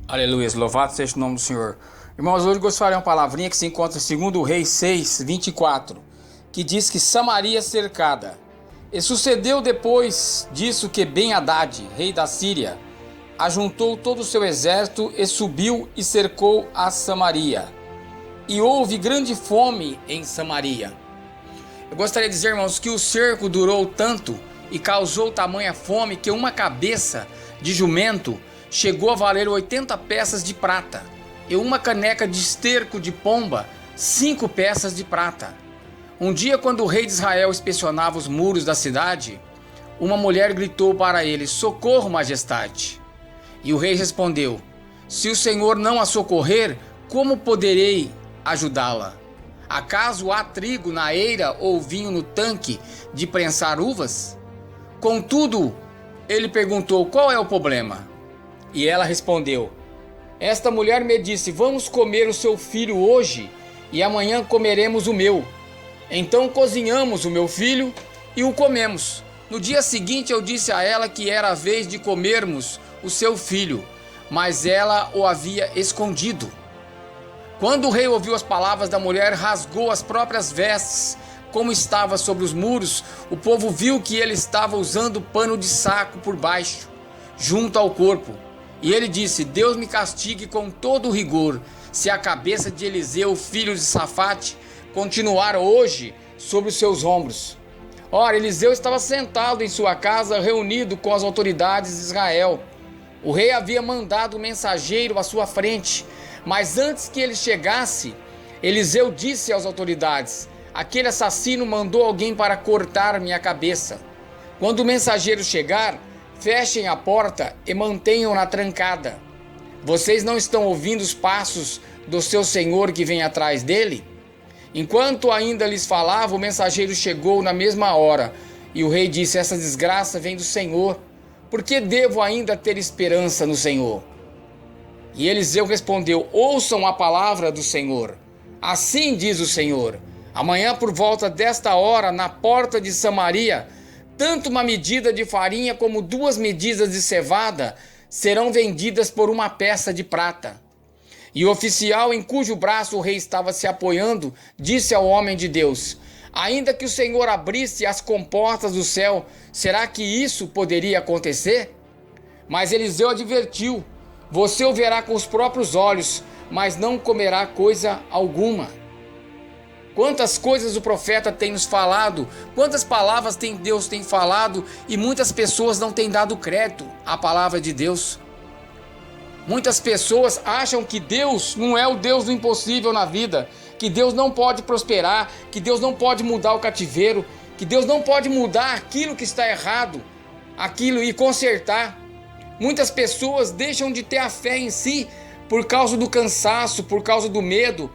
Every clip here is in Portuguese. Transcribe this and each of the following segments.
Aleluia, louvado seja o nome do Senhor. Irmãos, hoje gostaria de uma palavrinha que se encontra em 2 Reis 6, 24, que diz que Samaria é cercada. E sucedeu depois disso que Ben-Hadad, rei da Síria, ajuntou todo o seu exército e subiu e cercou a Samaria. E houve grande fome em Samaria. Eu gostaria de dizer, irmãos, que o cerco durou tanto e causou tamanha fome que uma cabeça de jumento chegou a valer 80 peças de prata, e uma caneca de esterco de pomba, 5 peças de prata. Um dia, quando o rei de Israel inspecionava os muros da cidade, uma mulher gritou para ele: "Socorro, majestade!" E o rei respondeu: "Se o Senhor não a socorrer, como poderei ajudá-la? Acaso há trigo na eira ou vinho no tanque de prensar uvas?" Contudo, ele perguntou: "Qual é o problema?" E ela respondeu: "Esta mulher me disse: vamos comer o seu filho hoje e amanhã comeremos o meu. Então cozinhamos o meu filho e o comemos. No dia seguinte eu disse a ela que era a vez de comermos o seu filho, mas ela o havia escondido." Quando o rei ouviu as palavras da mulher, rasgou as próprias vestes. Como estava sobre os muros, o povo viu que ele estava usando pano de saco por baixo, junto ao corpo. E ele disse: "Deus me castigue com todo o rigor, se a cabeça de Eliseu, filho de Safate, continuar hoje sobre os seus ombros." Ora, Eliseu estava sentado em sua casa, reunido com as autoridades de Israel. O rei havia mandado um mensageiro à sua frente, mas antes que ele chegasse, Eliseu disse às autoridades: "Aquele assassino mandou alguém para cortar minha cabeça. Quando o mensageiro chegar, fechem a porta e mantenham-na trancada. Vocês não estão ouvindo os passos do seu senhor que vem atrás dele?" Enquanto ainda lhes falava, o mensageiro chegou na mesma hora. E o rei disse: "Essa desgraça vem do Senhor. Por que devo ainda ter esperança no Senhor?" E Eliseu respondeu: "Ouçam a palavra do Senhor. Assim diz o Senhor: amanhã por volta desta hora, na porta de Samaria, tanto uma medida de farinha como 2 medidas de cevada serão vendidas por 1 peça de prata." E o oficial em cujo braço o rei estava se apoiando disse ao homem de Deus: "Ainda que o Senhor abrisse as comportas do céu, será que isso poderia acontecer?" Mas Eliseu advertiu: "Você o verá com os próprios olhos, mas não comerá coisa alguma." Quantas coisas o profeta tem nos falado, quantas palavras Deus tem falado, e muitas pessoas não têm dado crédito à palavra de Deus. Muitas pessoas acham que Deus não é o Deus do impossível na vida, que Deus não pode prosperar, que Deus não pode mudar o cativeiro, que Deus não pode mudar aquilo que está errado, aquilo e consertar. Muitas pessoas deixam de ter a fé em si por causa do cansaço, por causa do medo,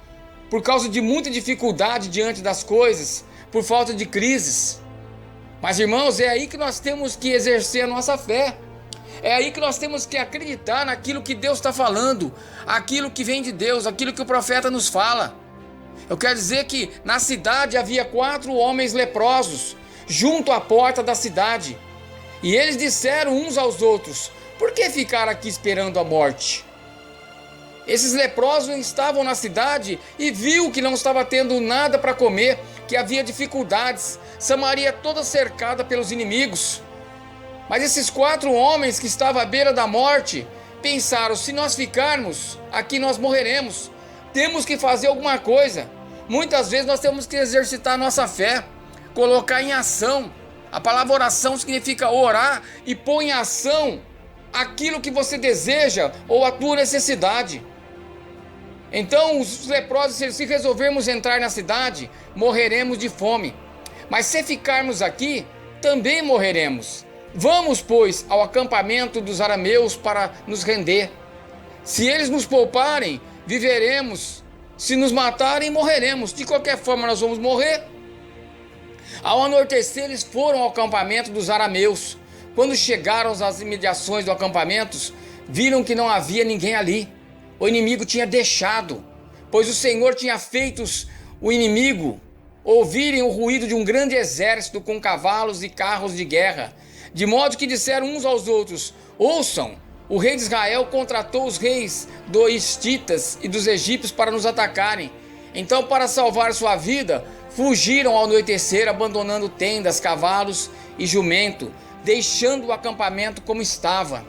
por causa de muita dificuldade diante das coisas, por falta de crises. Mas, irmãos, é aí que nós temos que exercer a nossa fé. É aí que nós temos que acreditar naquilo que Deus está falando, aquilo que vem de Deus, aquilo que o profeta nos fala. Eu quero dizer que na cidade havia 4 homens leprosos, junto à porta da cidade. E eles disseram uns aos outros: "Por que ficar aqui esperando a morte?" Esses leprosos estavam na cidade e viu que não estava tendo nada para comer, que havia dificuldades, Samaria toda cercada pelos inimigos. Mas esses 4 homens que estavam à beira da morte pensaram: se nós ficarmos aqui, nós morreremos. Temos que fazer alguma coisa. Muitas vezes nós temos que exercitar nossa fé, colocar em ação. A palavra oração significa orar e pôr em ação aquilo que você deseja ou a tua necessidade. Então os leprosos, se resolvermos entrar na cidade, morreremos de fome. Mas se ficarmos aqui, também morreremos. Vamos, pois, ao acampamento dos arameus para nos render. Se eles nos pouparem, viveremos. Se nos matarem, morreremos. De qualquer forma, nós vamos morrer. Ao anoitecer, eles foram ao acampamento dos arameus. Quando chegaram às imediações do acampamento, viram que não havia ninguém ali. O inimigo tinha deixado, pois o Senhor tinha feito o inimigo ouvirem o ruído de um grande exército com cavalos e carros de guerra, de modo que disseram uns aos outros: "Ouçam, O rei de Israel contratou os reis dos hititas e dos egípcios para nos atacarem. Então, para salvar sua vida, fugiram ao anoitecer, abandonando tendas, cavalos e jumento, deixando o acampamento como estava.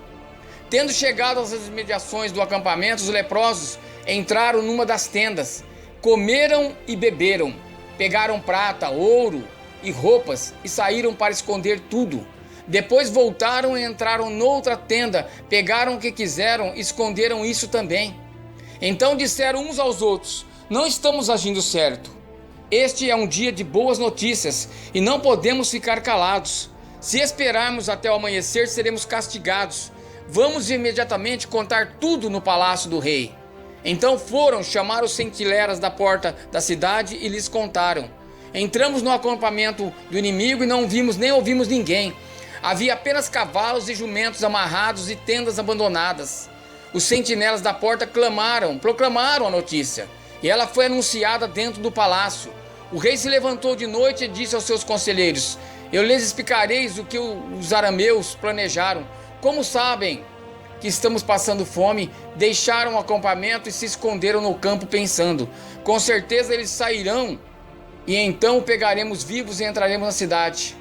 Tendo chegado às imediações do acampamento, os leprosos entraram numa das tendas, comeram e beberam, pegaram prata, ouro e roupas e saíram para esconder tudo. Depois voltaram e entraram noutra tenda, pegaram o que quiseram e esconderam isso também. Então disseram uns aos outros: não estamos agindo certo. Este é um dia de boas notícias e não podemos ficar calados. Se esperarmos até o amanhecer, seremos castigados. Vamos imediatamente contar tudo no palácio do rei. Então foram chamar os sentinelas da porta da cidade e lhes contaram. Entramos no acampamento do inimigo e não vimos nem ouvimos ninguém. Havia apenas cavalos e jumentos amarrados e tendas abandonadas. Os sentinelas da porta proclamaram a notícia, e ela foi anunciada dentro do palácio. O rei se levantou de noite e disse aos seus conselheiros: eu lhes explicareis o que os arameus planejaram. Como sabem que estamos passando fome, deixaram o acampamento e se esconderam no campo pensando: com certeza eles sairão e então o pegaremos vivos e entraremos na cidade.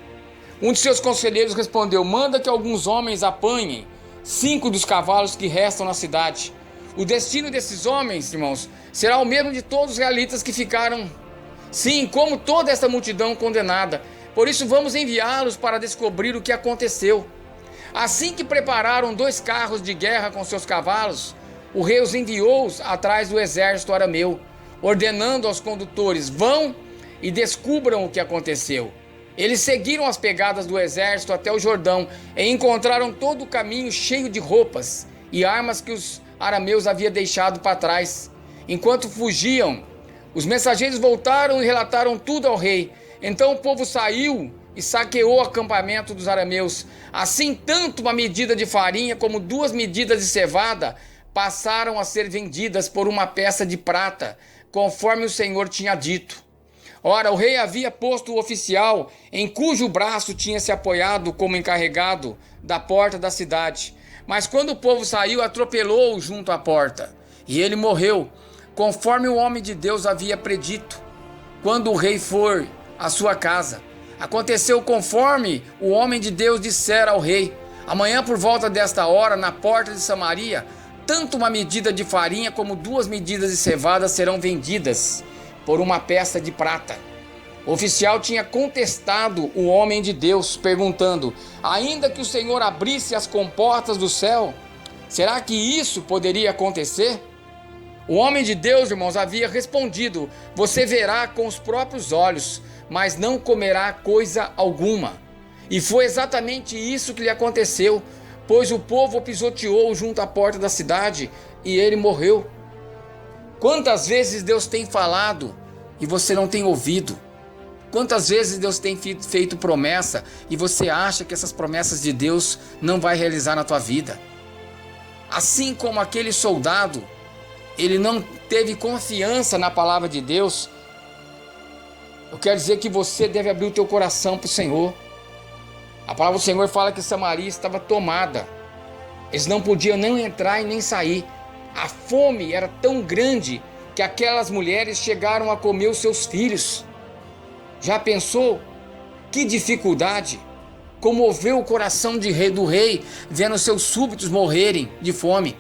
Um de seus conselheiros respondeu: manda que alguns homens apanhem 5 dos cavalos que restam na cidade. O destino desses homens, irmãos, será o mesmo de todos os israelitas que ficaram, sim, como toda esta multidão condenada. Por isso vamos enviá-los para descobrir o que aconteceu. Assim que prepararam 2 carros de guerra com seus cavalos, o rei os enviou atrás do exército arameu, ordenando aos condutores: vão e descubram o que aconteceu. Eles seguiram as pegadas do exército até o Jordão e encontraram todo o caminho cheio de roupas e armas que os arameus haviam deixado para trás. Enquanto fugiam, os mensageiros voltaram e relataram tudo ao rei. Então o povo saiu e saqueou o acampamento dos arameus. Assim, tanto uma medida de farinha como 2 medidas de cevada passaram a ser vendidas por uma peça de prata, conforme o Senhor tinha dito. Ora, o rei havia posto o oficial em cujo braço tinha se apoiado como encarregado da porta da cidade. Mas quando o povo saiu, atropelou-o junto à porta, e ele morreu, conforme o homem de Deus havia predito. Quando o rei foi à sua casa, aconteceu conforme o homem de Deus dissera ao rei: amanhã por volta desta hora, na porta de Samaria, tanto uma medida de farinha como 2 medidas de cevada serão vendidas por uma peça de prata. O oficial tinha contestado o homem de Deus, perguntando: ainda que o Senhor abrisse as comportas do céu, será que isso poderia acontecer? O homem de Deus, irmãos, havia respondido: você verá com os próprios olhos, mas não comerá coisa alguma. E foi exatamente isso que lhe aconteceu, pois o povo o pisoteou junto à porta da cidade e ele morreu. Quantas vezes Deus tem falado e você não tem ouvido? Quantas vezes Deus tem feito promessa e você acha que essas promessas de Deus não vai realizar na tua vida? Assim como aquele soldado, ele não teve confiança na palavra de Deus. Eu quero dizer que você deve abrir o teu coração para o Senhor. A palavra do Senhor fala que Samaria estava tomada. Eles não podiam nem entrar e nem sair. A fome era tão grande que aquelas mulheres chegaram a comer os seus filhos. Já pensou? Que dificuldade! Comoveu o coração do rei, vendo seus súbditos morrerem de fome.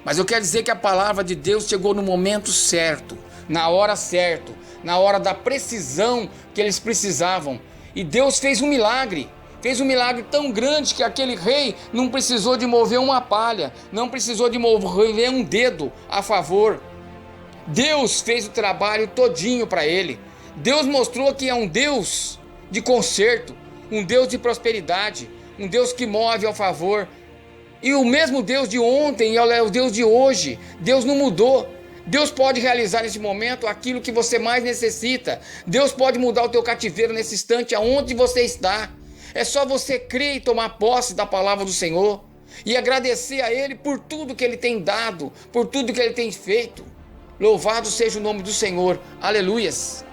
Mas eu quero dizer que a palavra de Deus chegou no momento certo, na hora certa, na hora da precisão que eles precisavam. E Deus fez um milagre. Fez um milagre tão grande que aquele rei não precisou de mover uma palha, não precisou de mover um dedo a favor. Deus fez o trabalho todinho para ele. Deus mostrou que é um Deus de conserto, um Deus de prosperidade, um Deus que move ao favor. E o mesmo Deus de ontem é o Deus de hoje. Deus não mudou. Deus pode realizar nesse momento aquilo que você mais necessita. Deus pode mudar o teu cativeiro nesse instante aonde você está. É só você crer e tomar posse da palavra do Senhor e agradecer a Ele por tudo que Ele tem dado, por tudo que Ele tem feito. Louvado seja o nome do Senhor. Aleluias.